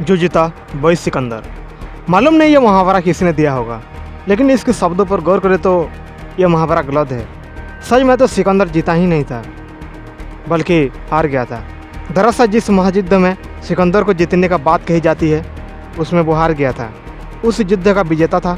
जो जीता वही सिकंदर। मालूम नहीं ये मुहावरा किसने दिया होगा, लेकिन इसके शब्दों पर गौर करें तो यह मुहावरा गलत है। सच में तो सिकंदर जीता ही नहीं था, बल्कि हार गया था। दरअसल जिस महायुद्ध में सिकंदर को जीतने का बात कही जाती है, उसमें वो हार गया था। उस युद्ध का विजेता था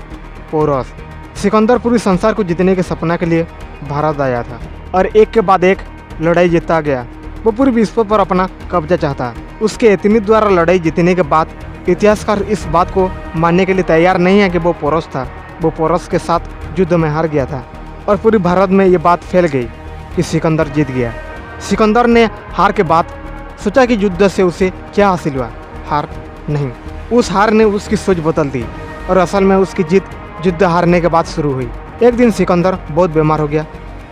पोरस। सिकंदर पूरी संसार को जीतने के सपना के लिए भारत आया था और एक के बाद एक लड़ाई जीतता गया। वो पूरे विश्व पर अपना कब्जा चाहता। उसके एतनी द्वारा लड़ाई जीतने के बाद इतिहासकार इस बात को मानने के लिए तैयार नहीं है कि वो पोरस था। वो पोरस के साथ युद्ध में हार गया था और पूरी भारत में ये बात फैल गई कि सिकंदर जीत गया। सिकंदर ने हार के बाद सोचा कि युद्ध से उसे क्या हासिल हुआ? हार नहीं। उस हार ने उसकी सोच बदल दी और असल में उसकी जीत युद्ध हारने के बाद शुरू हुई। एक दिन सिकंदर बहुत बीमार हो गया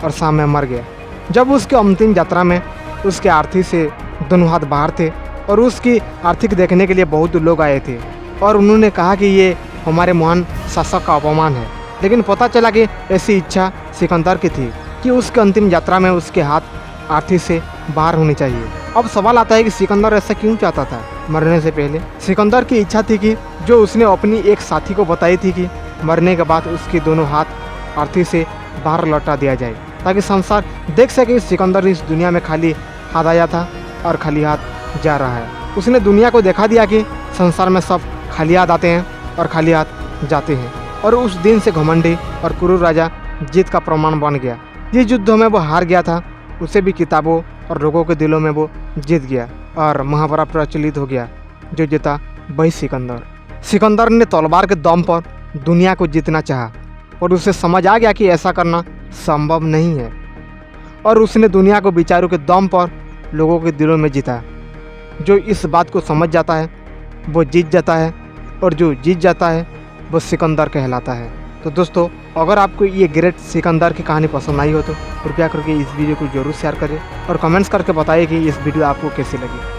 और शाम में मर गया। जब उसके अंतिम यात्रा में उसके आरती से दोनों हाथ बाहर थे और उसकी आर्थिक देखने के लिए बहुत लोग आए थे और उन्होंने कहा कि ये हमारे महान शासक का अपमान है। लेकिन पता चला कि ऐसी इच्छा सिकंदर की थी कि उसके अंतिम यात्रा में उसके हाथ आरती से बाहर होने चाहिए। अब सवाल आता है कि सिकंदर ऐसा क्यों चाहता था? मरने से पहले सिकंदर की इच्छा थी कि जो उसने अपनी एक साथी को बताई थी कि मरने के बाद उसके दोनों हाथ आरती से बाहर लौटा दिया जाए, ताकि संसार देख सके सिकंदर इस दुनिया में खाली हाथ आया था और खाली हाथ जा रहा है। उसने दुनिया को दिखा दिया कि संसार में सब खाली हाथ आते हैं और खाली हाथ जाते हैं। और उस दिन से घमंडी और क्रूर राजा जीत का प्रमाण बन गया। जिस युद्ध में वो हार गया था, उसे भी किताबों और लोगों के दिलों में वो जीत गया और मुहावरा प्रचलित हो गया, जो जीता वही सिकंदर। सिकंदर ने तलवार के दम पर दुनिया को जीतना चाहा और उसे समझ आ गया कि ऐसा करना संभव नहीं है और उसने दुनिया को विचारों के दम पर लोगों के दिलों में जीता। जो इस बात को समझ जाता है वो जीत जाता है और जो जीत जाता है वो सिकंदर कहलाता है। तो दोस्तों, अगर आपको ये ग्रेट सिकंदर की कहानी पसंद आई हो तो कृपया करके इस वीडियो को जरूर शेयर करें और कमेंट्स करके बताइए कि इस वीडियो आपको कैसी लगी।